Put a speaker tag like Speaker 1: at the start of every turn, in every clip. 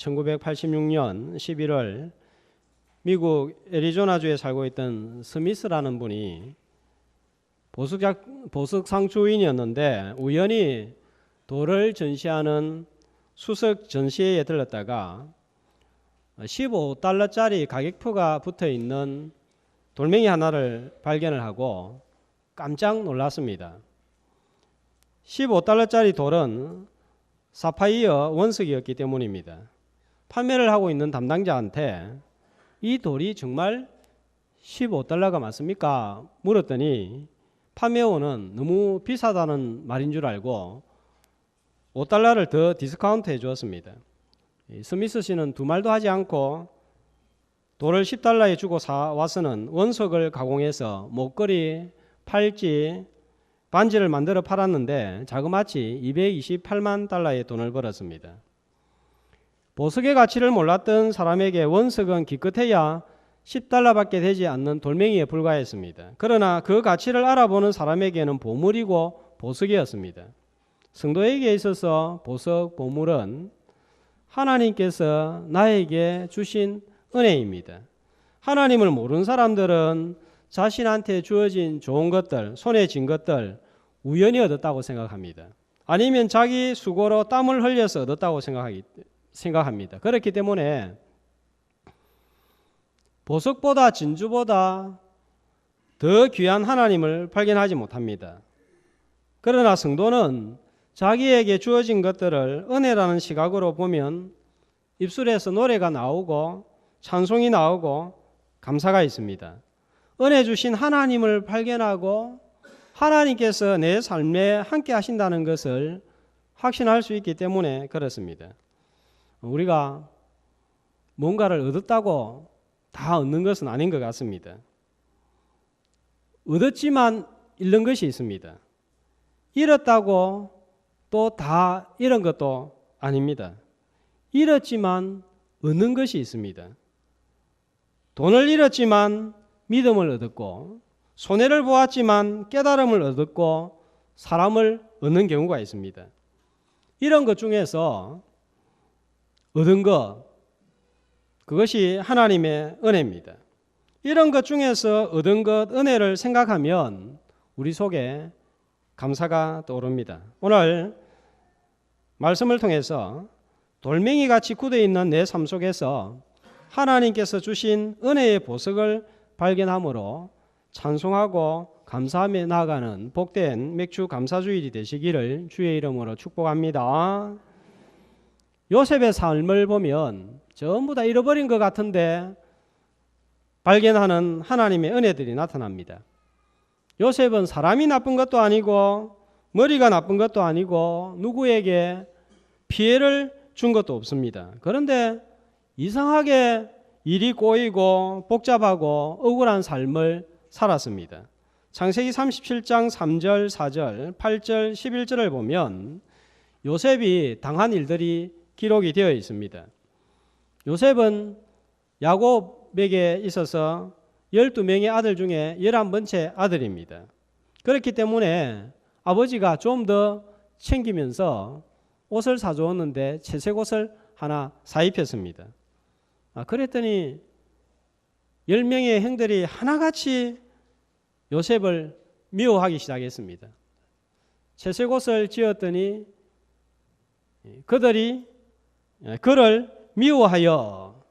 Speaker 1: 1986년 11월 미국 애리조나주에 살고 있던 스미스라는 분이 보석상 주인이었는데 우연히 돌을 전시하는 수석 전시회에 들렀다가 15달러짜리 가격표가 붙어있는 돌멩이 하나를 발견을 하고 깜짝 놀랐습니다. 15달러짜리 돌은 사파이어 원석이었기 때문입니다. 판매를 하고 있는 담당자한테 이 돌이 정말 15달러가 맞습니까? 물었더니 판매원은 너무 비싸다는 말인 줄 알고 5달러를 더 디스카운트 해주었습니다. 스미스 씨는 두 말도 하지 않고 돌을 10달러에 주고 사와서는 원석을 가공해서 목걸이, 팔찌, 반지를 만들어 팔았는데 자그마치 228만 달러의 돈을 벌었습니다. 보석의 가치를 몰랐던 사람에게 원석은 기껏해야 10달러밖에 되지 않는 돌멩이에 불과했습니다. 그러나 그 가치를 알아보는 사람에게는 보물이고 보석이었습니다. 성도에게 있어서 보석, 보물은 하나님께서 나에게 주신 은혜입니다. 하나님을 모르는 사람들은 자신한테 주어진 좋은 것들, 손에 쥔 것들 우연히 얻었다고 생각합니다. 아니면 자기 수고로 땀을 흘려서 얻었다고 생각합니다. 그렇기 때문에 보석보다 진주보다 더 귀한 하나님을 발견하지 못합니다. 그러나 성도는 자기에게 주어진 것들을 은혜라는 시각으로 보면 입술에서 노래가 나오고 찬송이 나오고 감사가 있습니다. 은혜 주신 하나님을 발견하고 하나님께서 내 삶에 함께 하신다는 것을 확신할 수 있기 때문에 그렇습니다. 우리가 뭔가를 얻었다고 다 얻는 것은 아닌 것 같습니다. 얻었지만 잃는 것이 있습니다. 잃었다고 또 다 잃은 것도 아닙니다. 잃었지만 얻는 것이 있습니다. 돈을 잃었지만 믿음을 얻었고 손해를 보았지만 깨달음을 얻었고 사람을 얻는 경우가 있습니다. 이런 것 중에서 얻은 것, 그것이 하나님의 은혜입니다. 이런 것 중에서 얻은 것, 은혜를 생각하면 우리 속에 감사가 떠오릅니다. 오늘 말씀을 통해서 돌멩이같이 굳어 있는 내 삶 속에서 하나님께서 주신 은혜의 보석을 발견함으로 찬송하고 감사하며 나아가는 복된 맥주 감사주일이 되시기를 주의 이름으로 축복합니다. 요셉의 삶을 보면 전부 다 잃어버린 것 같은데 발견하는 하나님의 은혜들이 나타납니다. 요셉은 사람이 나쁜 것도 아니고 머리가 나쁜 것도 아니고 누구에게 피해를 준 것도 없습니다. 그런데 이상하게 일이 꼬이고 복잡하고 억울한 삶을 살았습니다. 창세기 37장 3절, 4절, 8절, 11절을 보면 요셉이 당한 일들이 기록이 되어 있습니다. 요셉은 야곱에게 있어서 12명의 아들 중에 11번째 아들입니다. 그렇기 때문에 아버지가 좀 더 챙기면서 옷을 사주었는데 채색 옷을 하나 사입혔습니다. 그랬더니 10명의 형들이 하나같이 요셉을 미워하기 시작했습니다. 채색 옷을 지었더니 그들이 그를 미워하여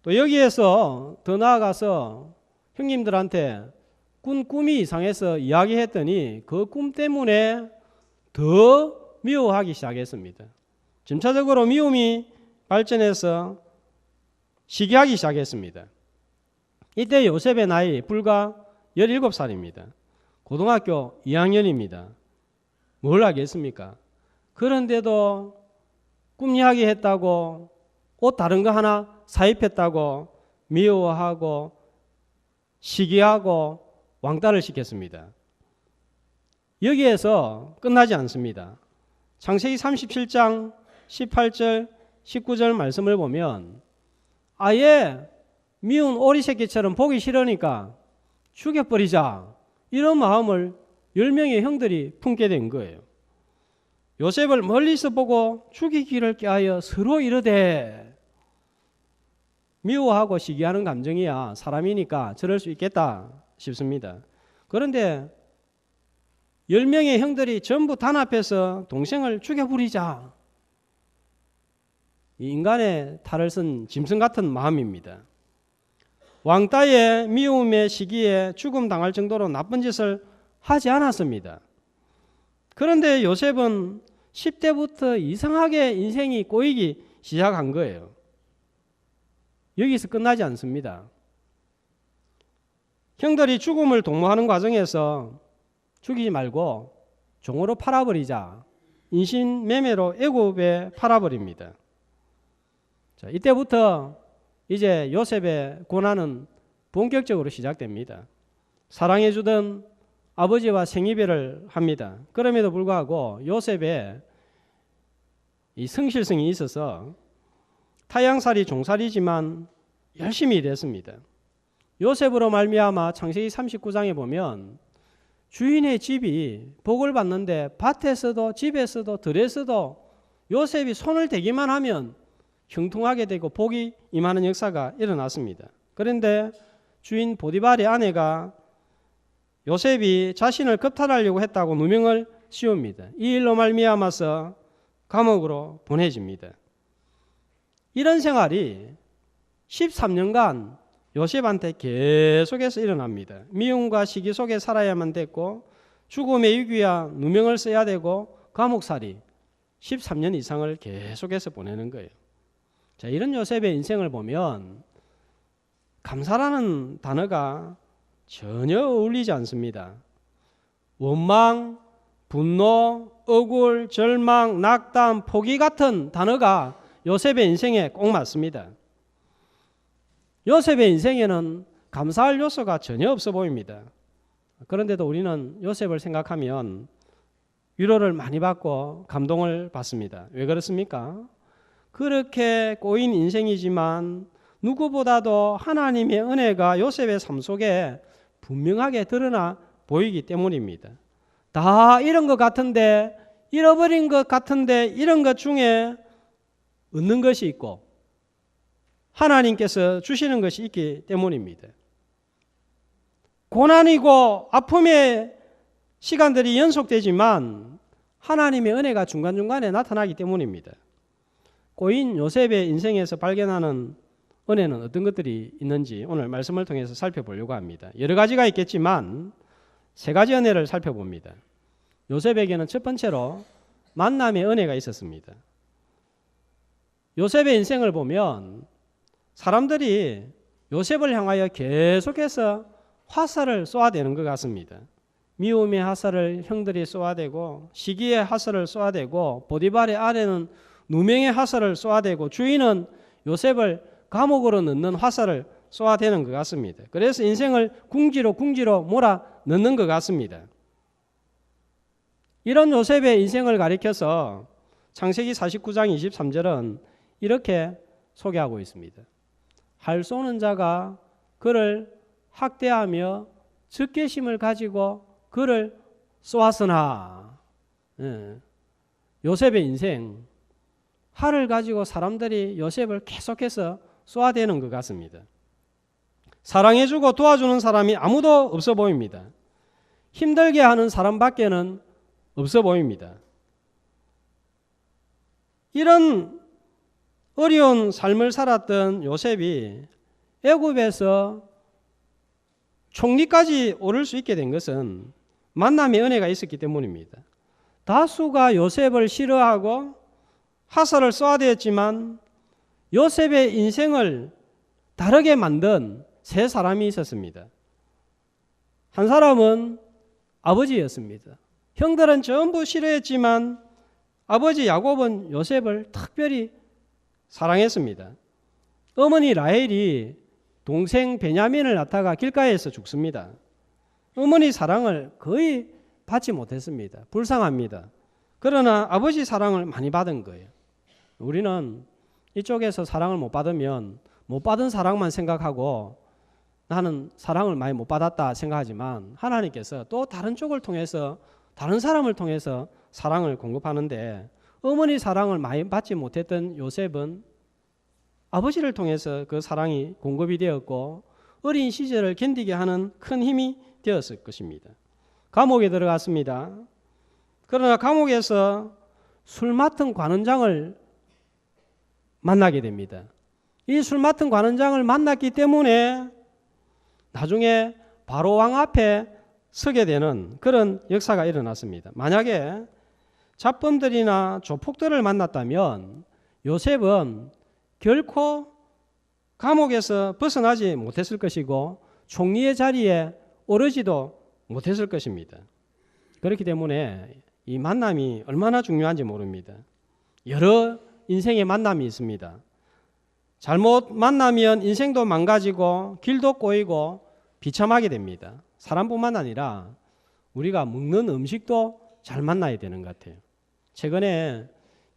Speaker 1: 또 여기에서 더 나아가서 형님들한테 꾼 꿈이 이상해서 이야기했더니 그 꿈 때문에 더 미워하기 시작했습니다. 점차적으로 미움이 발전해서 시기하기 시작했습니다. 이때 요셉의 나이 불과 17살입니다. 고등학교 2학년입니다. 뭘 하겠습니까? 그런데도 꿈 이야기했다고 옷 다른 거 하나 사입했다고 미워하고 시기하고 왕따를 시켰습니다. 여기에서 끝나지 않습니다. 창세기 37장 18절 19절 말씀을 보면 아예 미운 오리 새끼처럼 보기 싫으니까 죽여버리자 이런 마음을 10명의 형들이 품게 된 거예요. 요셉을 멀리서 보고 죽이기를 꾀하여 서로 이르되, 미워하고 시기하는 감정이야 사람이니까 저럴 수 있겠다 싶습니다. 그런데 10명의 형들이 전부 단합해서 동생을 죽여버리자. 이 인간의 탈을 쓴 짐승 같은 마음입니다. 왕따의 미움의 시기에 죽음 당할 정도로 나쁜 짓을 하지 않았습니다. 그런데 요셉은 10대부터 이상하게 인생이 꼬이기 시작한 거예요. 여기서 끝나지 않습니다. 형들이 죽음을 동무하는 과정에서 죽이지 말고 종으로 팔아버리자. 인신매매로 애굽에 팔아버립니다. 자, 이때부터 이제 요셉의 고난은 본격적으로 시작됩니다. 사랑해주던 아버지와 생이별을 합니다. 그럼에도 불구하고 요셉의 이 성실성이 있어서 타양살이 종살이지만 열심히 일했습니다. 요셉으로 말미암아 창세기 39장에 보면 주인의 집이 복을 받는데 밭에서도 집에서도 들에서도 요셉이 손을 대기만 하면 형통하게 되고 복이 임하는 역사가 일어났습니다. 그런데 주인 보디발의 아내가 요셉이 자신을 겁탈하려고 했다고 누명을 씌웁니다. 이 일로 말미암아서 감옥으로 보내집니다. 이런 생활이 13년간 요셉한테 계속해서 일어납니다. 미움과 시기 속에 살아야만 됐고 죽음의 위기야 누명을 써야 되고 감옥살이 13년 이상을 계속해서 보내는 거예요. 자, 이런 요셉의 인생을 보면 감사라는 단어가 전혀 어울리지 않습니다. 원망, 분노, 억울, 절망, 낙담, 포기 같은 단어가 요셉의 인생에 꼭 맞습니다. 요셉의 인생에는 감사할 요소가 전혀 없어 보입니다. 그런데도 우리는 요셉을 생각하면 위로를 많이 받고 감동을 받습니다. 왜 그렇습니까? 그렇게 꼬인 인생이지만 누구보다도 하나님의 은혜가 요셉의 삶 속에 분명하게 드러나 보이기 때문입니다. 다 잃은 것 같은데, 잃어버린 것 같은데 이런 것 중에 얻는 것이 있고 하나님께서 주시는 것이 있기 때문입니다. 고난이고 아픔의 시간들이 연속되지만 하나님의 은혜가 중간중간에 나타나기 때문입니다. 꼬인 요셉의 인생에서 발견하는 은혜는 어떤 것들이 있는지 오늘 말씀을 통해서 살펴보려고 합니다. 여러 가지가 있겠지만 세 가지 은혜를 살펴봅니다. 요셉에게는 첫 번째로 만남의 은혜가 있었습니다. 요셉의 인생을 보면 사람들이 요셉을 향하여 계속해서 화살을 쏘아대는 것 같습니다. 미움의 화살을 형들이 쏘아대고 시기의 화살을 쏘아대고 보디발의 아내는 누명의 화살을 쏘아대고 주인은 요셉을 감옥으로 넣는 화살을 쏘아대는 것 같습니다. 그래서 인생을 궁지로 몰아 넣는 것 같습니다. 이런 요셉의 인생을 가리켜서 창세기 49장 23절은 이렇게 소개하고 있습니다. 활 쏘는 자가 그를 학대하며 적개심을 가지고 그를 쏘았으나, 요셉의 인생, 활을 가지고 사람들이 요셉을 계속해서 쏘아대는 것 같습니다. 사랑해주고 도와주는 사람이 아무도 없어 보입니다. 힘들게 하는 사람밖에는 없어 보입니다. 이런 어려운 삶을 살았던 요셉이 애굽에서 총리까지 오를 수 있게 된 것은 만남의 은혜가 있었기 때문입니다. 다수가 요셉을 싫어하고 화살을 쏘아대었지만 요셉의 인생을 다르게 만든 세 사람이 있었습니다. 한 사람은 아버지였습니다. 형들은 전부 싫어했지만 아버지 야곱은 요셉을 특별히 사랑했습니다. 어머니 라헬이 동생 베냐민을 낳다가 길가에서 죽습니다. 어머니 사랑을 거의 받지 못했습니다. 불쌍합니다. 그러나 아버지 사랑을 많이 받은 거예요. 우리는 이쪽에서 사랑을 못 받으면 못 받은 사랑만 생각하고 나는 사랑을 많이 못 받았다 생각하지만 하나님께서 또 다른 쪽을 통해서 다른 사람을 통해서 사랑을 공급하는데 어머니 사랑을 많이 받지 못했던 요셉은 아버지를 통해서 그 사랑이 공급이 되었고 어린 시절을 견디게 하는 큰 힘이 되었을 것입니다. 감옥에 들어갔습니다. 그러나 감옥에서 술 맡은 관원장을 만나게 됩니다. 이 술 맡은 관원장을 만났기 때문에 나중에 바로 왕 앞에 서게 되는 그런 역사가 일어났습니다. 만약에 잡범들이나 조폭들을 만났다면 요셉은 결코 감옥에서 벗어나지 못했을 것이고 총리의 자리에 오르지도 못했을 것입니다. 그렇기 때문에 이 만남이 얼마나 중요한지 모릅니다. 여러 인생의 만남이 있습니다. 잘못 만나면 인생도 망가지고 길도 꼬이고 비참하게 됩니다. 사람뿐만 아니라 우리가 먹는 음식도 잘 만나야 되는 것 같아요. 최근에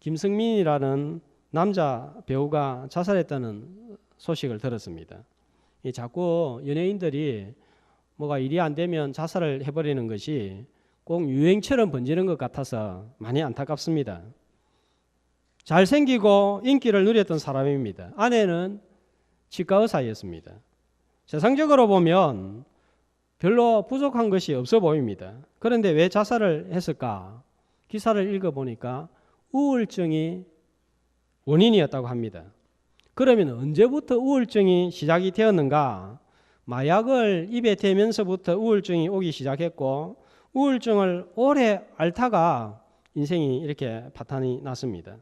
Speaker 1: 김승민이라는 남자 배우가 자살했다는 소식을 들었습니다. 자꾸 연예인들이 뭐가 일이 안 되면 자살을 해버리는 것이 꼭 유행처럼 번지는 것 같아서 많이 안타깝습니다. 잘생기고 인기를 누렸던 사람입니다. 아내는 치과 의사였습니다. 세상적으로 보면 별로 부족한 것이 없어 보입니다. 그런데 왜 자살을 했을까? 기사를 읽어보니까 우울증이 원인이었다고 합니다. 그러면 언제부터 우울증이 시작이 되었는가? 마약을 입에 대면서부터 우울증이 오기 시작했고 우울증을 오래 앓다가 인생이 이렇게 파탄이 났습니다.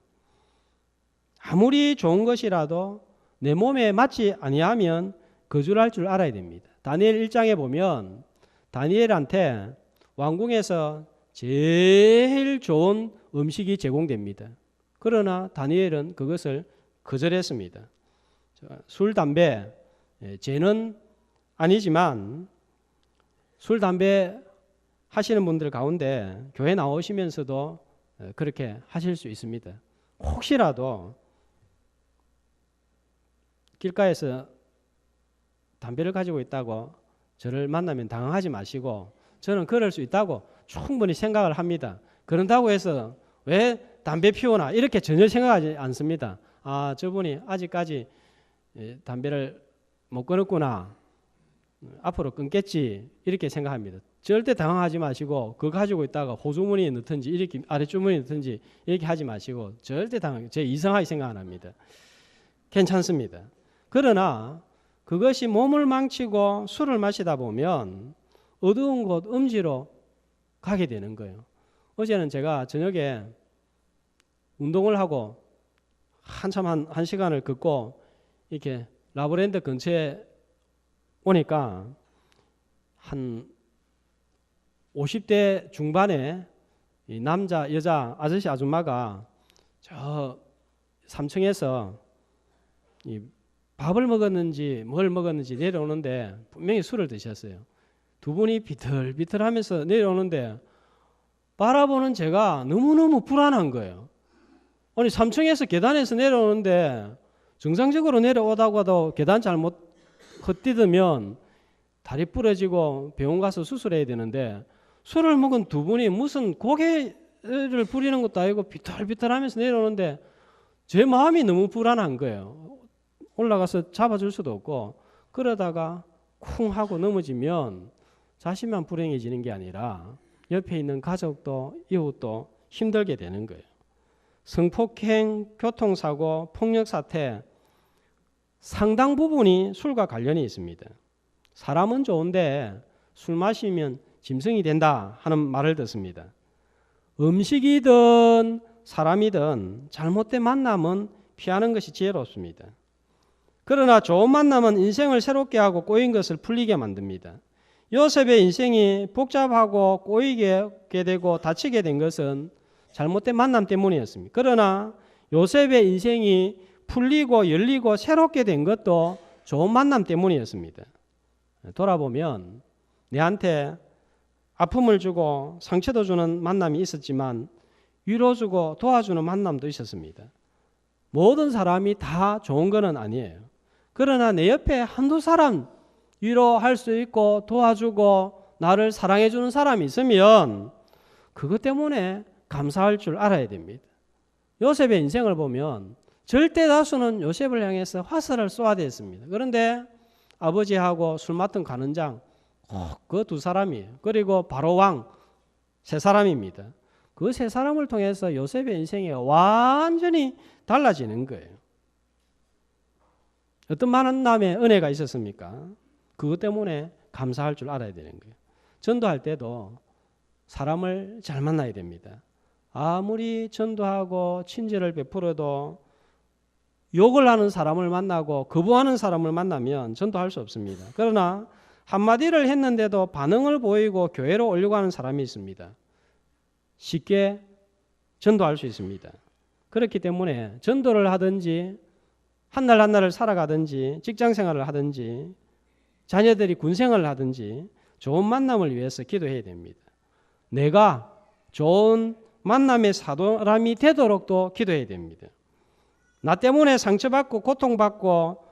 Speaker 1: 아무리 좋은 것이라도 내 몸에 맞지 아니하면 거절할 줄 알아야 됩니다. 다니엘 1장에 보면 다니엘한테 왕궁에서 제일 좋은 음식이 제공됩니다. 그러나 다니엘은 그것을 거절했습니다. 술, 담배, 죄는 아니지만 술, 담배 하시는 분들 가운데 교회 나오시면서도 그렇게 하실 수 있습니다. 혹시라도 길가에서 담배를 가지고 있다고 저를 만나면 당황하지 마시고 저는 그럴 수 있다고 충분히 생각을 합니다. 그런다고 해서 왜 담배 피우나 이렇게 전혀 생각하지 않습니다. 아, 저분이 아직까지 담배를 못 끊었구나. 앞으로 끊겠지 이렇게 생각합니다. 절대 당황하지 마시고 그거 가지고 있다가 호주머니에 넣든지 이렇게 아랫주머니에 넣든지 이렇게 하지 마시고 절대 제 이상하게 생각 안 합니다. 괜찮습니다. 그러나 그것이 몸을 망치고 술을 마시다 보면 어두운 곳 음지로 가게 되는 거예요. 어제는 제가 저녁에 운동을 하고 한참 한 시간을 걷고 이렇게 라브랜드 근처에 오니까 한 50대 중반에 이 남자, 여자, 아저씨, 아줌마가 저 3층에서 이 밥을 먹었는지 뭘 먹었는지 내려오는데 분명히 술을 드셨어요. 두 분이 비틀비틀하면서 내려오는데 바라보는 제가 너무너무 불안한 거예요. 아니 3층에서 계단에서 내려오는데 정상적으로 내려오다고 해도 계단 잘못 헛디디면 다리 부러지고 병원 가서 수술해야 되는데 술을 먹은 두 분이 무슨 고개를 부리는 것도 아니고 비틀비틀하면서 내려오는데 제 마음이 너무 불안한 거예요. 올라가서 잡아줄 수도 없고 그러다가 쿵 하고 넘어지면 자신만 불행해지는 게 아니라 옆에 있는 가족도 이웃도 힘들게 되는 거예요. 성폭행, 교통사고, 폭력사태 상당 부분이 술과 관련이 있습니다. 사람은 좋은데 술 마시면 짐승이 된다 하는 말을 듣습니다. 음식이든 사람이든 잘못된 만남은 피하는 것이 지혜롭습니다. 그러나 좋은 만남은 인생을 새롭게 하고 꼬인 것을 풀리게 만듭니다. 요셉의 인생이 복잡하고 꼬이게 되고 다치게 된 것은 잘못된 만남 때문이었습니다. 그러나 요셉의 인생이 풀리고 열리고 새롭게 된 것도 좋은 만남 때문이었습니다. 돌아보면 내한테 아픔을 주고 상처도 주는 만남이 있었지만 위로 주고 도와주는 만남도 있었습니다. 모든 사람이 다 좋은 건 아니에요. 그러나 내 옆에 한두 사람 위로할 수 있고 도와주고 나를 사랑해 주는 사람이 있으면 그것 때문에 감사할 줄 알아야 됩니다. 요셉의 인생을 보면 절대 다수는 요셉을 향해서 화살을 쏘아댔습니다. 그런데 아버지하고 술 맡은 관원장 그 두 사람이에요. 그리고 바로 왕 세 사람입니다. 그 세 사람을 통해서 요셉의 인생이 완전히 달라지는 거예요. 어떤 만남의 은혜가 있었습니까? 그것 때문에 감사할 줄 알아야 되는 거예요. 전도할 때도 사람을 잘 만나야 됩니다. 아무리 전도하고 친절을 베풀어도 욕을 하는 사람을 만나고 거부하는 사람을 만나면 전도할 수 없습니다. 그러나 한마디를 했는데도 반응을 보이고 교회로 오려고 하는 사람이 있습니다. 쉽게 전도할 수 있습니다. 그렇기 때문에 전도를 하든지 한날 한날을 살아가든지 직장생활을 하든지 자녀들이 군생활을 하든지 좋은 만남을 위해서 기도해야 됩니다. 내가 좋은 만남의 사람이 되도록도 기도해야 됩니다. 나 때문에 상처받고 고통받고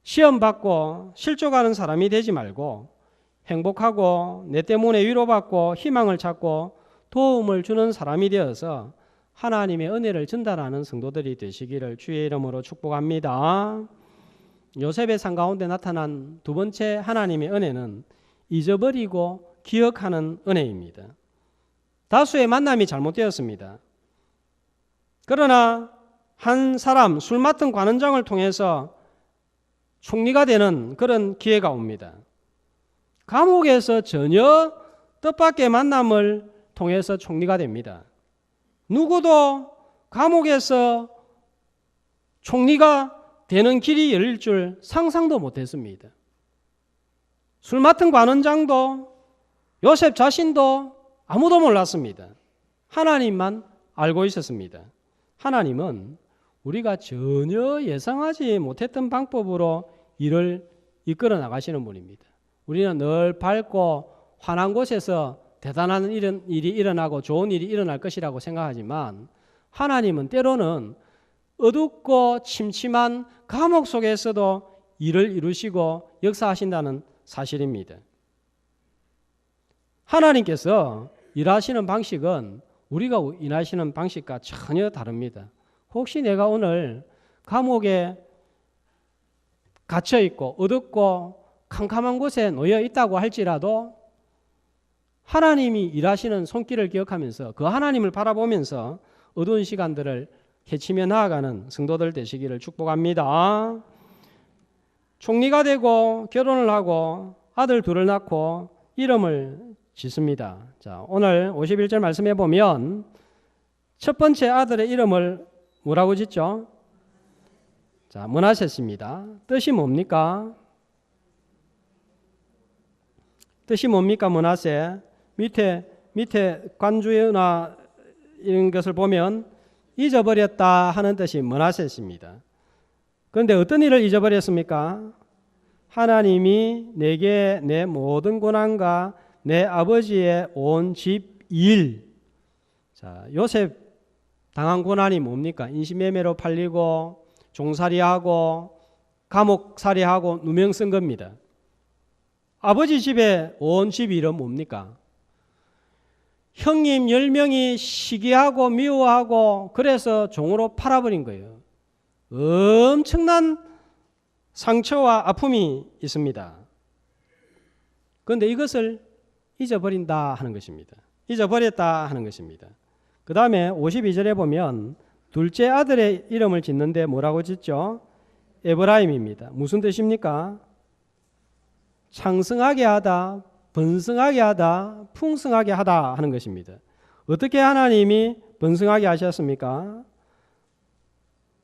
Speaker 1: 시험받고 실족하는 사람이 되지 말고 행복하고 내 때문에 위로받고 희망을 찾고 도움을 주는 사람이 되어서 하나님의 은혜를 전달하는 성도들이 되시기를 주의 이름으로 축복합니다. 요셉의 삶 가운데 나타난 두 번째 하나님의 은혜는 잊어버리고 기억하는 은혜입니다. 다수의 만남이 잘못되었습니다. 그러나 한 사람 술 맡은 관원장을 통해서 총리가 되는 그런 기회가 옵니다. 감옥에서 전혀 뜻밖의 만남을 통해서 총리가 됩니다. 누구도 감옥에서 총리가 되는 길이 열릴 줄 상상도 못했습니다. 술 맡은 관원장도 요셉 자신도 아무도 몰랐습니다. 하나님만 알고 있었습니다. 하나님은 우리가 전혀 예상하지 못했던 방법으로 일을 이끌어 나가시는 분입니다. 우리는 늘 밝고 환한 곳에서 대단한 일이 일어나고 좋은 일이 일어날 것이라고 생각하지만 하나님은 때로는 어둡고 침침한 감옥 속에서도 일을 이루시고 역사하신다는 사실입니다. 하나님께서 일하시는 방식은 우리가 일하시는 방식과 전혀 다릅니다. 혹시 내가 오늘 감옥에 갇혀 있고 어둡고 캄캄한 곳에 놓여 있다고 할지라도 하나님이 일하시는 손길을 기억하면서 그 하나님을 바라보면서 어두운 시간들을 헤치며 나아가는 성도들 되시기를 축복합니다. 총리가 되고 결혼을 하고 아들 둘을 낳고 이름을 짓습니다. 자, 오늘 51절 말씀해 보면 첫 번째 아들의 이름을 뭐라고 짓죠? 자, 므낫세입니다. 뜻이 뭡니까? 뜻이 뭡니까? 므낫세. 밑에 관주나 이런 것을 보면 잊어버렸다 하는 뜻이 므낫세입니다. 그런데 어떤 일을 잊어버렸습니까? 하나님이 내게 내 모든 고난과 내 아버지의 온 집 일. 자, 요셉 당한 고난이 뭡니까? 인신매매로 팔리고 종살이하고 감옥살이하고 누명 쓴 겁니다. 아버지 집에 온 집 일은 뭡니까? 형님 10명이 시기하고 미워하고 그래서 종으로 팔아버린 거예요. 엄청난 상처와 아픔이 있습니다. 그런데 이것을 잊어버린다 하는 것입니다. 잊어버렸다 하는 것입니다. 그 다음에 52절에 보면 둘째 아들의 이름을 짓는데 뭐라고 짓죠? 에브라임입니다. 무슨 뜻입니까? 창성하게 하다, 번성하게 하다, 풍성하게 하다 하는 것입니다. 어떻게 하나님이 번성하게 하셨습니까?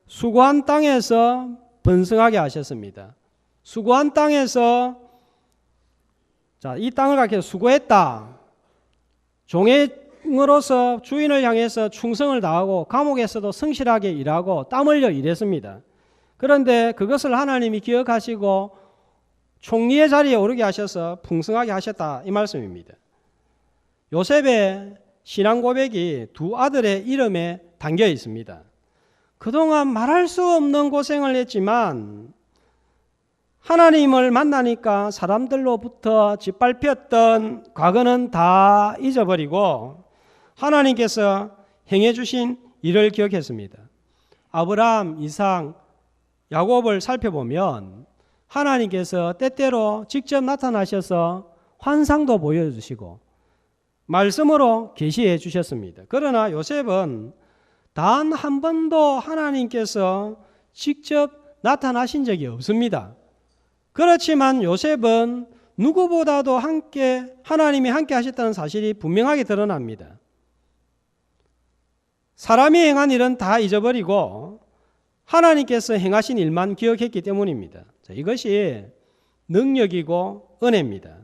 Speaker 1: 수고한 땅에서 번성하게 하셨습니다. 수고한 땅에서 자, 이 땅을 갖기 수고했다. 종으로서 주인을 향해서 충성을 다하고 감옥에서도 성실하게 일하고 땀 흘려 일했습니다. 그런데 그것을 하나님이 기억하시고 총리의 자리에 오르게 하셔서 풍성하게 하셨다 이 말씀입니다. 요셉의 신앙 고백이 두 아들의 이름에 담겨 있습니다. 그동안 말할 수 없는 고생을 했지만 하나님을 만나니까 사람들로부터 짓밟혔던 과거는 다 잊어버리고 하나님께서 행해 주신 일을 기억했습니다. 아브라함, 이삭, 야곱을 살펴보면 하나님께서 때때로 직접 나타나셔서 환상도 보여주시고 말씀으로 계시해 주셨습니다. 그러나 요셉은 단 한 번도 하나님께서 직접 나타나신 적이 없습니다. 그렇지만 요셉은 누구보다도 하나님이 함께 하셨다는 사실이 분명하게 드러납니다. 사람이 행한 일은 다 잊어버리고 하나님께서 행하신 일만 기억했기 때문입니다. 자, 이것이 능력이고 은혜입니다.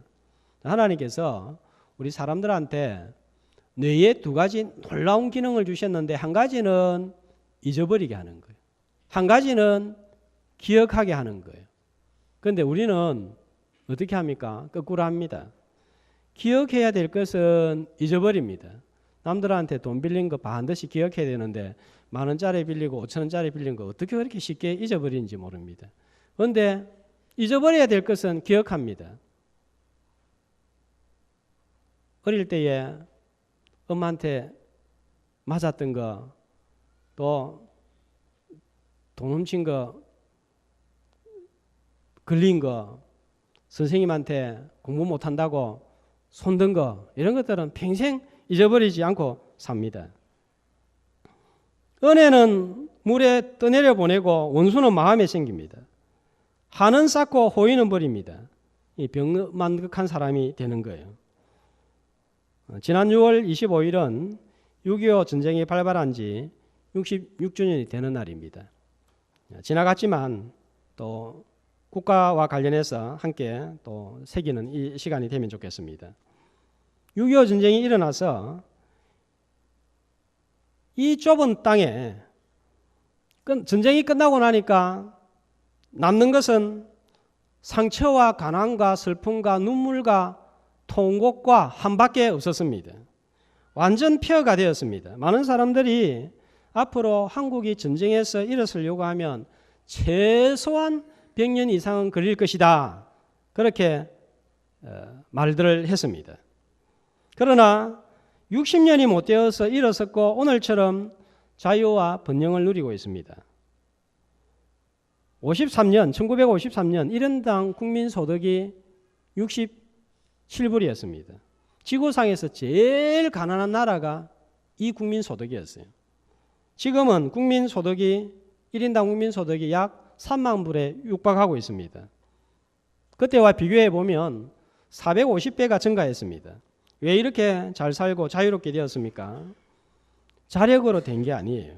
Speaker 1: 하나님께서 우리 사람들한테 뇌에 두 가지 놀라운 기능을 주셨는데 한 가지는 잊어버리게 하는 거예요. 한 가지는 기억하게 하는 거예요. 그런데 우리는 어떻게 합니까? 거꾸로 합니다. 기억해야 될 것은 잊어버립니다. 남들한테 돈 빌린 거 반드시 기억해야 되는데 10,000원짜리 빌리고 5,000원짜리 빌린 거 어떻게 그렇게 쉽게 잊어버리는지 모릅니다. 그런데 잊어버려야 될 것은 기억합니다. 어릴 때에 엄마한테 맞았던 거, 또 돈 훔친 거, 걸린 거, 선생님한테 공부 못한다고 손든 거, 이런 것들은 평생 잊어버리지 않고 삽니다. 은혜는 물에 떠내려 보내고 원수는 마음에 생깁니다. 한은 쌓고 호의는 버립니다. 이 병만극한 사람이 되는 거예요. 지난 6월 25일은 6.25 전쟁이 발발한 지 66주년이 되는 날입니다. 지나갔지만 또 국가와 관련해서 함께 또 새기는 이 시간이 되면 좋겠습니다. 6.25 전쟁이 일어나서 이 좁은 땅에 전쟁이 끝나고 나니까 남는 것은 상처와 가난과 슬픔과 눈물과 통곡과 한밖에 없었습니다. 완전 폐허가 되었습니다. 많은 사람들이 앞으로 한국이 전쟁에서 일어서려고 하면 최소한 100년 이상은 걸릴 것이다. 그렇게 말들을 했습니다. 그러나 60년이 못 되어서 일어섰고 오늘처럼 자유와 번영을 누리고 있습니다. 1953년 1인당 국민소득이 67불이었습니다. 지구상에서 제일 가난한 나라가 이 국민소득이었어요. 지금은 1인당 국민소득이 약 3만 불에 육박하고 있습니다. 그때와 비교해 보면 450배가 증가했습니다. 왜 이렇게 잘 살고 자유롭게 되었습니까? 자력으로 된 게 아니에요.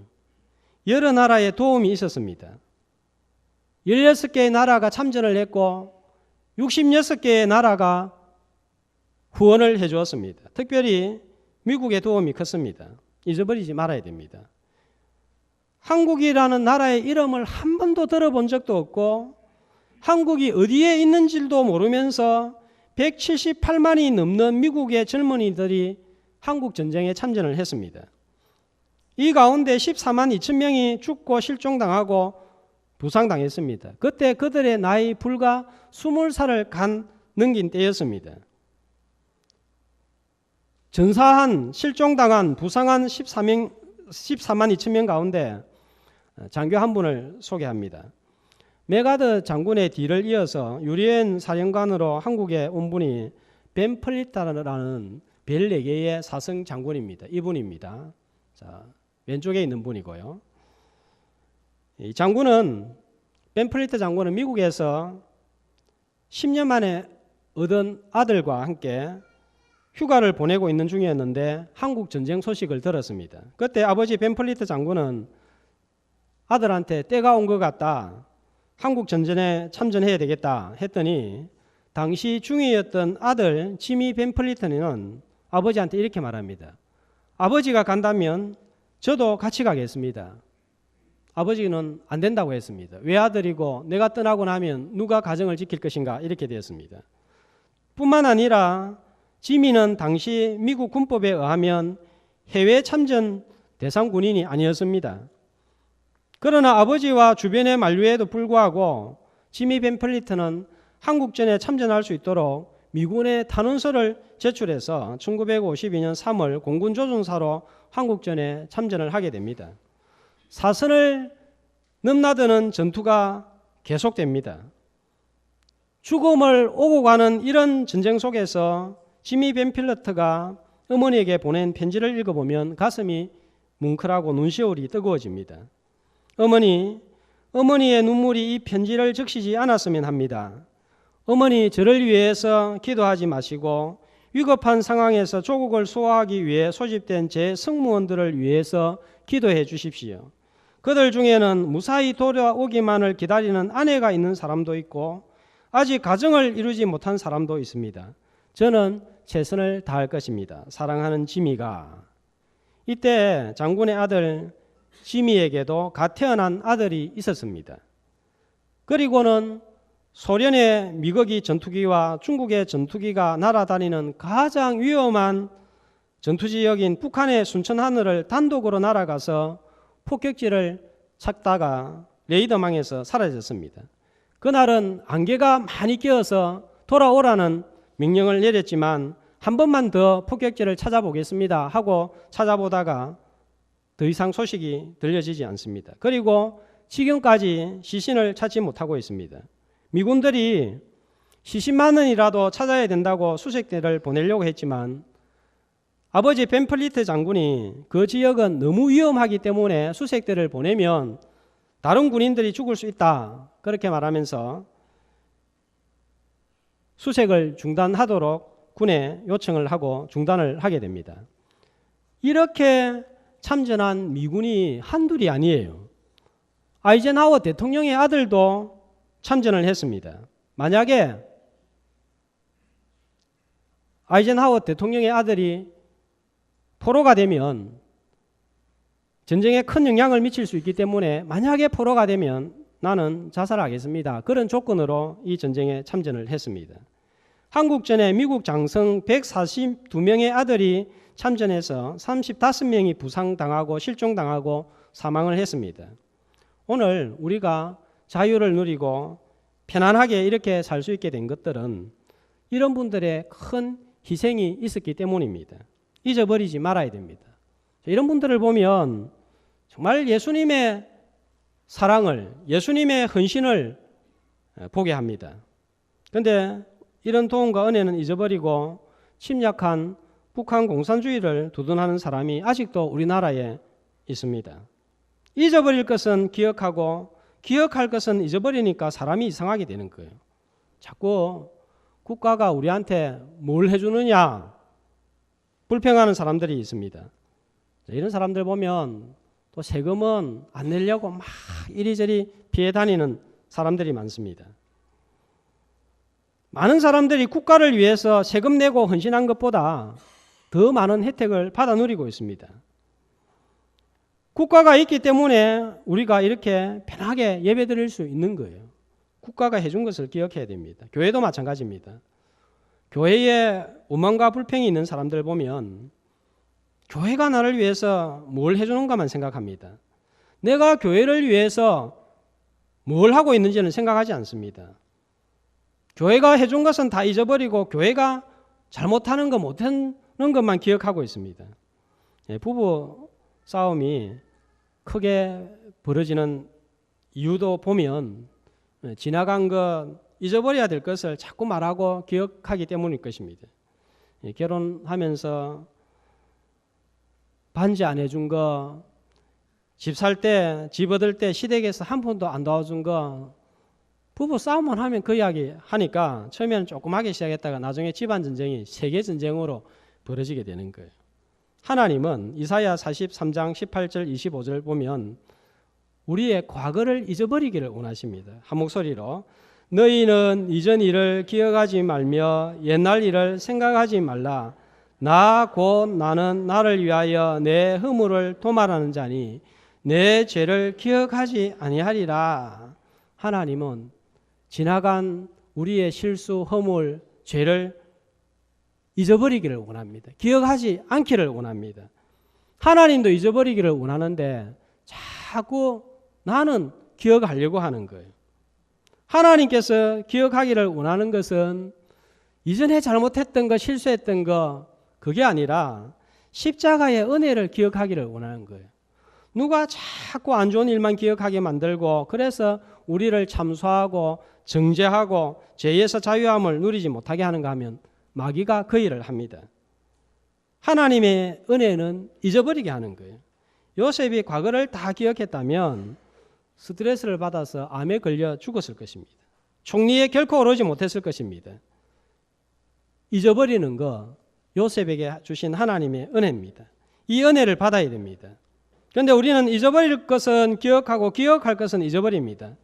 Speaker 1: 여러 나라의 도움이 있었습니다. 16개의 나라가 참전을 했고 66개의 나라가 후원을 해주었습니다. 특별히 미국의 도움이 컸습니다. 잊어버리지 말아야 됩니다. 한국이라는 나라의 이름을 한 번도 들어본 적도 없고 한국이 어디에 있는지도 모르면서 178만이 넘는 미국의 젊은이들이 한국 전쟁에 참전을 했습니다. 이 가운데 14만 2천 명이 죽고 실종당하고 부상당했습니다. 그때 그들의 나이 불과 20살을 넘긴 때였습니다. 전사한, 실종당한, 부상한 14만 2천 명 가운데 장교 한 분을 소개합니다. 메가드 장군의 뒤를 이어서 유리엔 사령관으로 한국에 온 분이 벤 플리타라는 벨 4개의 사성 장군입니다. 이분입니다. 자, 왼쪽에 있는 분이고요. 이 장군은 벤 플리타 장군은 미국에서 10년 만에 얻은 아들과 함께 휴가를 보내고 있는 중이었는데 한국 전쟁 소식을 들었습니다. 그때 아버지 벤 플리타 장군은 아들한테 때가 온 것 같다. 한국 전쟁에 참전해야 되겠다 했더니 당시 중위였던 아들 지미 벤 플리턴은 아버지한테 이렇게 말합니다. 아버지가 간다면 저도 같이 가겠습니다. 아버지는 안 된다고 했습니다. 외아들이고 내가 떠나고 나면 누가 가정을 지킬 것인가 이렇게 되었습니다. 뿐만 아니라 지미는 당시 미국 군법에 의하면 해외 참전 대상 군인이 아니었습니다. 그러나 아버지와 주변의 만류에도 불구하고 지미 벤 플리턴은 한국전에 참전할 수 있도록 미군의 탄원서를 제출해서 1952년 3월 공군 조종사로 한국전에 참전을 하게 됩니다. 사선을 넘나드는 전투가 계속됩니다. 죽음을 오고 가는 이런 전쟁 속에서 지미 벤필러트가 어머니에게 보낸 편지를 읽어보면 가슴이 뭉클하고 눈시울이 뜨거워집니다. 어머니의 눈물이 이 편지를 적시지 않았으면 합니다. 어머니, 저를 위해서 기도하지 마시고 위급한 상황에서 조국을 수호하기 위해 소집된 제 승무원들을 위해서 기도해 주십시오. 그들 중에는 무사히 돌아오기만을 기다리는 아내가 있는 사람도 있고 아직 가정을 이루지 못한 사람도 있습니다. 저는 최선을 다할 것입니다. 사랑하는 지미가. 이때 장군의 아들 지미에게도 갓 태어난 아들이 있었습니다. 그리고는 소련의 미거기 전투기와 중국의 전투기가 날아다니는 가장 위험한 전투지역인 북한의 순천 하늘을 단독으로 날아가서 폭격지를 찾다가 레이더망에서 사라졌습니다. 그날은 안개가 많이 끼어서 돌아오라는 명령을 내렸지만 한 번만 더 폭격지를 찾아보겠습니다 하고 찾아보다가 더 이상 소식이 들려지지 않습니다. 그리고 지금까지 시신을 찾지 못하고 있습니다. 미군들이 시신만 원이라도 찾아야 된다고 수색대를 보내려고 했지만 아버지 벤플리트 장군이 그 지역은 너무 위험하기 때문에 수색대를 보내면 다른 군인들이 죽을 수 있다 그렇게 말하면서 수색을 중단하도록 군에 요청을 하고 중단을 하게 됩니다. 이렇게 참전한 미군이 한둘이 아니에요. 아이젠하워 대통령의 아들도 참전을 했습니다. 만약에 아이젠하워 대통령의 아들이 포로가 되면 전쟁에 큰 영향을 미칠 수 있기 때문에 만약에 포로가 되면 나는 자살하겠습니다. 그런 조건으로 이 전쟁에 참전을 했습니다. 한국전에 미국 장성 142명의 아들이 참전해서 35명이 부상당하고 실종당하고 사망을 했습니다. 오늘 우리가 자유를 누리고 편안하게 이렇게 살 수 있게 된 것들은 이런 분들의 큰 희생이 있었기 때문입니다. 잊어버리지 말아야 됩니다. 이런 분들을 보면 정말 예수님의 사랑을, 예수님의 헌신을 보게 합니다. 그런데 이런 도움과 은혜는 잊어버리고 침략한 북한 공산주의를 두둔하는 사람이 아직도 우리나라에 있습니다. 잊어버릴 것은 기억하고 기억할 것은 잊어버리니까 사람이 이상하게 되는 거예요. 자꾸 국가가 우리한테 뭘 해주느냐 불평하는 사람들이 있습니다. 이런 사람들 보면 또 세금은 안 내려고 막 이리저리 피해 다니는 사람들이 많습니다. 많은 사람들이 국가를 위해서 세금 내고 헌신한 것보다 더 많은 혜택을 받아 누리고 있습니다. 국가가 있기 때문에 우리가 이렇게 편하게 예배 드릴 수 있는 거예요. 국가가 해준 것을 기억해야 됩니다. 교회도 마찬가지입니다. 교회에 오만과 불평이 있는 사람들 보면 교회가 나를 위해서 뭘 해주는가만 생각합니다. 내가 교회를 위해서 뭘 하고 있는지는 생각하지 않습니다. 교회가 해준 것은 다 잊어버리고 교회가 잘못하는 거 못하는 것만 기억하고 있습니다. 부부 싸움이 크게 벌어지는 이유도 보면 지나간 것, 잊어버려야 될 것을 자꾸 말하고 기억하기 때문일 것입니다. 결혼하면서 반지 안 해준 거, 집 살 때, 집 얻을 때 시댁에서 한 푼도 안 도와준 거, 부부 싸움만 하면 그 이야기 하니까 처음에는 조금 하기 시작했다가 나중에 집안 전쟁이 세계 전쟁으로 벌어지게 되는 거예요. 하나님은 이사야 43장 18절 25절 보면 우리의 과거를 잊어버리기를 원하십니다. 한 목소리로 너희는 이전 일을 기억하지 말며 옛날 일을 생각하지 말라. 나 곧 나는 나를 위하여 내 허물을 도말하는 자니 내 죄를 기억하지 아니하리라. 하나님은 지나간 우리의 실수, 허물, 죄를 잊어버리기를 원합니다. 기억하지 않기를 원합니다. 하나님도 잊어버리기를 원하는데 자꾸 나는 기억하려고 하는 거예요. 하나님께서 기억하기를 원하는 것은 이전에 잘못했던 거, 실수했던 거, 그게 아니라 십자가의 은혜를 기억하기를 원하는 거예요. 누가 자꾸 안 좋은 일만 기억하게 만들고 그래서 우리를 참소하고 정죄하고 죄에서 자유함을 누리지 못하게 하는가 하면 마귀가 그 일을 합니다. 하나님의 은혜는 잊어버리게 하는 거예요. 요셉이 과거를 다 기억했다면 스트레스를 받아서 암에 걸려 죽었을 것입니다. 총리에 결코 오르지 못했을 것입니다. 잊어버리는 거 요셉에게 주신 하나님의 은혜입니다. 이 은혜를 받아야 됩니다. 그런데 우리는 잊어버릴 것은 기억하고 기억할 것은 잊어버립니다.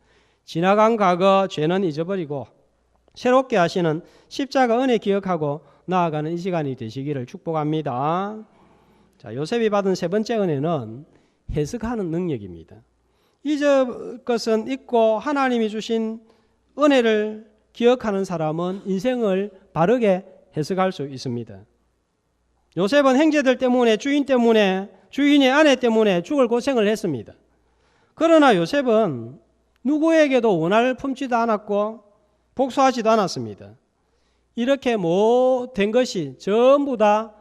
Speaker 1: 지나간 과거 죄는 잊어버리고 새롭게 하시는 십자가 은혜 기억하고 나아가는 이 시간이 되시기를 축복합니다. 자, 요셉이 받은 세 번째 은혜는 해석하는 능력입니다. 잊을 것은 잊고 하나님이 주신 은혜를 기억하는 사람은 인생을 바르게 해석할 수 있습니다. 요셉은 형제들 때문에 주인의 아내 때문에 죽을 고생을 했습니다. 그러나 요셉은 누구에게도 원한을 품지도 않았고 복수하지도 않았습니다. 이렇게 된 것이 전부 다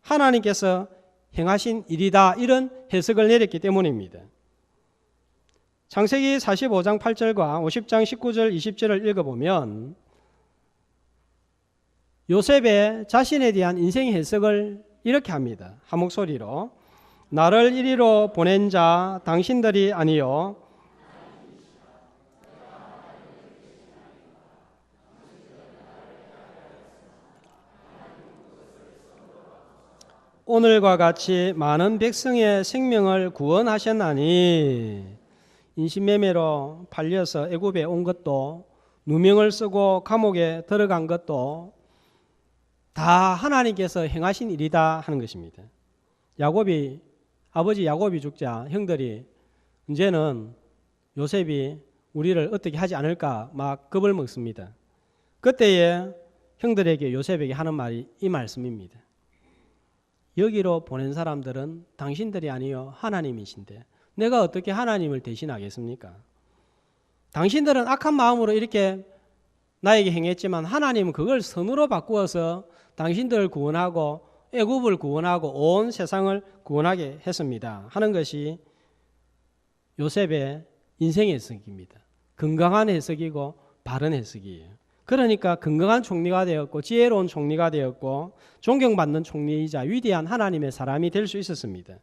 Speaker 1: 하나님께서 행하신 일이다, 이런 해석을 내렸기 때문입니다. 창세기 45장 8절과 50장 19절 20절을 읽어보면 요셉의 자신에 대한 인생 해석을 이렇게 합니다. 한 목소리로 나를 이리로 보낸 자 당신들이 아니요 오늘과 같이 많은 백성의 생명을 구원하셨나니 인신매매로 팔려서 애굽에 온 것도 누명을 쓰고 감옥에 들어간 것도 다 하나님께서 행하신 일이다 하는 것입니다. 아버지 야곱이 죽자 형들이 이제는 요셉이 우리를 어떻게 하지 않을까 막 겁을 먹습니다. 그때에 형들에게 요셉에게 하는 말이 이 말씀입니다. 여기로 보낸 사람들은 당신들이 아니요 하나님이신데 내가 어떻게 하나님을 대신하겠습니까? 당신들은 악한 마음으로 이렇게 나에게 행했지만 하나님은 그걸 선으로 바꾸어서 당신들을 구원하고 애굽을 구원하고 온 세상을 구원하게 했습니다 하는 것이 요셉의 인생 해석입니다. 건강한 해석이고 바른 해석이에요. 그러니까 건강한 총리가 되었고 지혜로운 총리가 되었고 존경받는 총리이자 위대한 하나님의 사람이 될 수 있었습니다.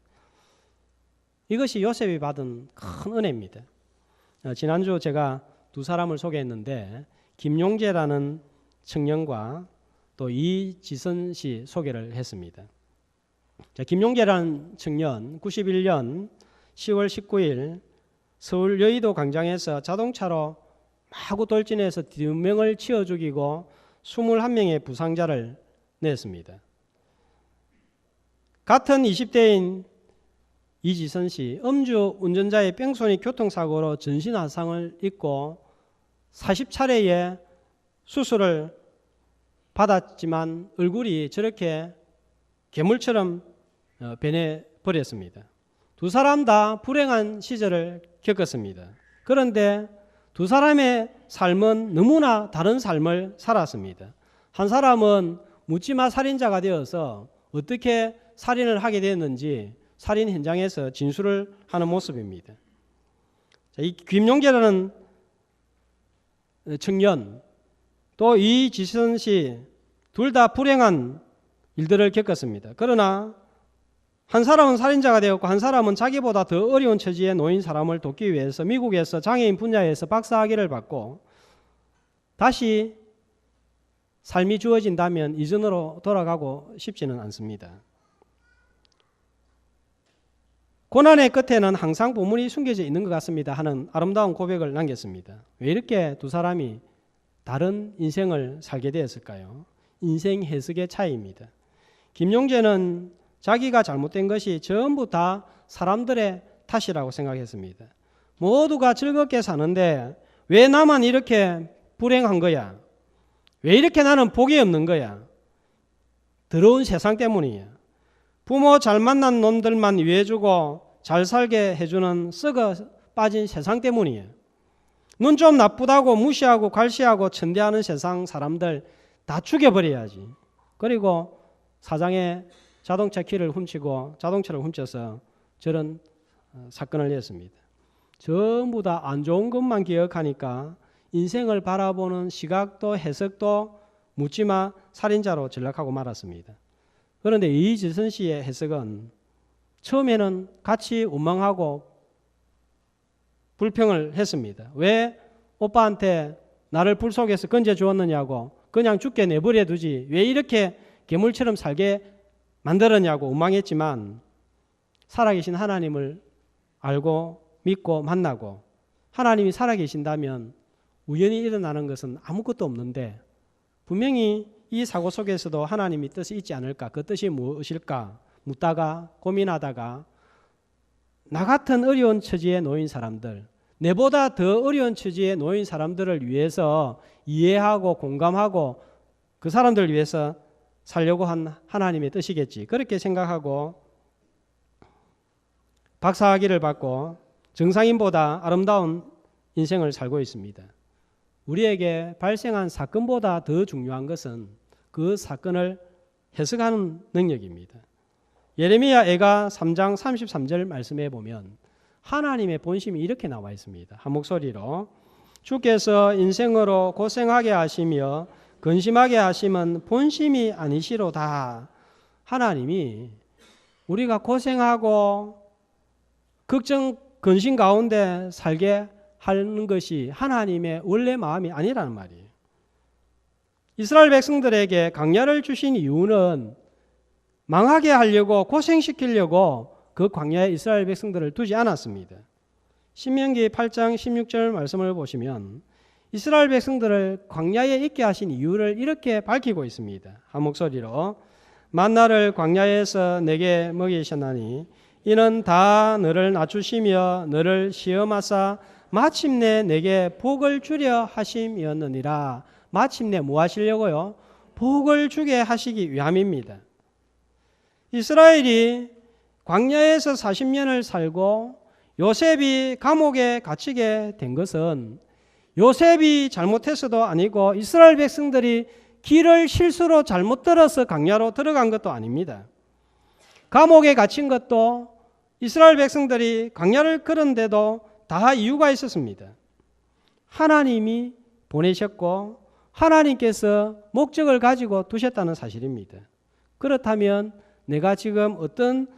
Speaker 1: 이것이 요셉이 받은 큰 은혜입니다. 지난주 제가 두 사람을 소개했는데 김용재라는 청년과 또 이지선 씨 소개를 했습니다. 김용재라는 청년 91년 10월 19일 서울 여의도 광장에서 자동차로 마구 돌진해서 2명을 치어 죽이고 21명의 부상자를 냈습니다. 같은 20대인 이지선 씨, 음주 운전자의 뺑소니 교통사고로 전신화상을 입고 40차례의 수술을 받았지만 얼굴이 저렇게 괴물처럼 변해버렸습니다. 두 사람 다 불행한 시절을 겪었습니다. 그런데 두 사람의 삶은 너무나 다른 삶을 살았습니다. 한 사람은 묻지마 살인자가 되어서 어떻게 살인을 하게 되었는지 살인 현장에서 진술을 하는 모습입니다. 이 김용재라는 청년 또 이지선 씨 둘 다 불행한 일들을 겪었습니다. 그러나 한 사람은 살인자가 되었고 한 사람은 자기보다 더 어려운 처지에 놓인 사람을 돕기 위해서 미국에서 장애인 분야에서 박사학위를 받고 다시 삶이 주어진다면 이전으로 돌아가고 싶지는 않습니다. 고난의 끝에는 항상 보물이 숨겨져 있는 것 같습니다 하는 아름다운 고백을 남겼습니다. 왜 이렇게 두 사람이 다른 인생을 살게 되었을까요? 인생 해석의 차이입니다. 김용재는 자기가 잘못된 것이 전부 다 사람들의 탓이라고 생각했습니다. 모두가 즐겁게 사는데 왜 나만 이렇게 불행한 거야? 왜 이렇게 나는 복이 없는 거야? 더러운 세상 때문이야. 부모 잘 만난 놈들만 위해주고 잘 살게 해주는 썩어 빠진 세상 때문이야. 눈 좀 나쁘다고 무시하고 괄시하고 천대하는 세상 사람들 다 죽여버려야지. 그리고 사장의 자동차 키를 훔치고 자동차를 훔쳐서 저런 사건을 냈습니다. 전부 다 안 좋은 것만 기억하니까 인생을 바라보는 시각도 해석도 묻지마 살인자로 전락하고 말았습니다. 그런데 이지선 씨의 해석은 처음에는 같이 원망하고 불평을 했습니다. 왜 오빠한테 나를 불 속에서 건져주었느냐고, 그냥 죽게 내버려 두지 왜 이렇게 괴물처럼 살게 만들었냐고 원망했지만, 살아계신 하나님을 알고 믿고 만나고 하나님이 살아계신다면 우연히 일어나는 것은 아무것도 없는데, 분명히 이 사고 속에서도 하나님이 뜻이 있지 않을까, 그 뜻이 무엇일까 묻다가 고민하다가 나 같은 어려운 처지에 놓인 사람들, 내보다 더 어려운 처지에 놓인 사람들을 위해서 이해하고 공감하고 그 사람들을 위해서 살려고 한 하나님의 뜻이겠지, 그렇게 생각하고 박사학위를 받고 정상인보다 아름다운 인생을 살고 있습니다. 우리에게 발생한 사건보다 더 중요한 것은 그 사건을 해석하는 능력입니다. 예레미야 애가 3장 33절 말씀에 보면 하나님의 본심이 이렇게 나와 있습니다. 한 목소리로 주께서 인생으로 고생하게 하시며 근심하게 하심은 본심이 아니시로다. 하나님이 우리가 고생하고 걱정 근심 가운데 살게 하는 것이 하나님의 원래 마음이 아니라는 말이에요. 이스라엘 백성들에게 광야를 주신 이유는 망하게 하려고 고생시키려고 그 광야에 이스라엘 백성들을 두지 않았습니다. 신명기 8장 16절 말씀을 보시면 이스라엘 백성들을 광야에 있게 하신 이유를 이렇게 밝히고 있습니다. 한 목소리로 만나를 광야에서 내게 먹이셨나니 이는 다 너를 낮추시며 너를 시험하사 마침내 내게 복을 주려 하심이었느니라. 마침내 뭐 하시려고요? 복을 주게 하시기 위함입니다. 이스라엘이 광야에서 40년을 살고 요셉이 감옥에 갇히게 된 것은 요셉이 잘못해서도 아니고 이스라엘 백성들이 길을 실수로 잘못 들어서 광야로 들어간 것도 아닙니다. 감옥에 갇힌 것도 이스라엘 백성들이 광야를 걸은데도 다 이유가 있었습니다. 하나님이 보내셨고 하나님께서 목적을 가지고 두셨다는 사실입니다. 그렇다면 내가 지금 어떤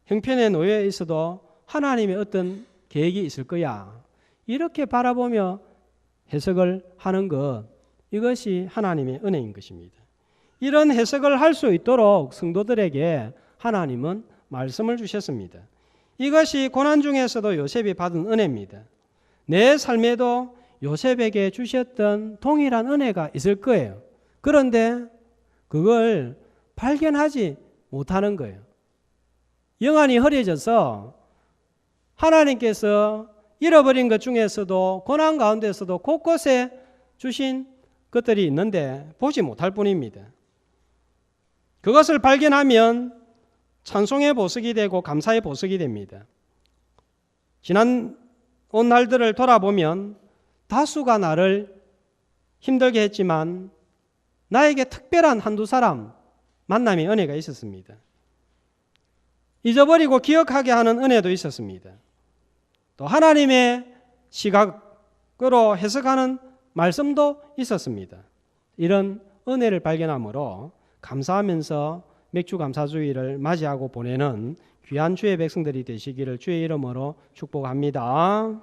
Speaker 1: 형편에 놓여 있어도 하나님의 어떤 계획이 있을 거야, 이렇게 바라보며 해석을 하는 것, 이것이 하나님의 은혜인 것입니다. 이런 해석을 할 수 있도록 성도들에게 하나님은 말씀을 주셨습니다. 이것이 고난 중에서도 요셉이 받은 은혜입니다. 내 삶에도 요셉에게 주셨던 동일한 은혜가 있을 거예요. 그런데 그걸 발견하지 못하는 거예요. 영안이 흐려져서 하나님께서 잃어버린 것 중에서도 고난 가운데서도 곳곳에 주신 것들이 있는데 보지 못할 뿐입니다. 그것을 발견하면 찬송의 보석이 되고 감사의 보석이 됩니다. 지난 온 날들을 돌아보면 다수가 나를 힘들게 했지만 나에게 특별한 한두 사람 만남의 은혜가 있었습니다. 잊어버리고 기억하게 하는 은혜도 있었습니다. 또 하나님의 시각으로 해석하는 말씀도 있었습니다. 이런 은혜를 발견함으로 감사하면서 맥주 감사주의를 맞이하고 보내는 귀한 주의 백성들이 되시기를 주의 이름으로 축복합니다.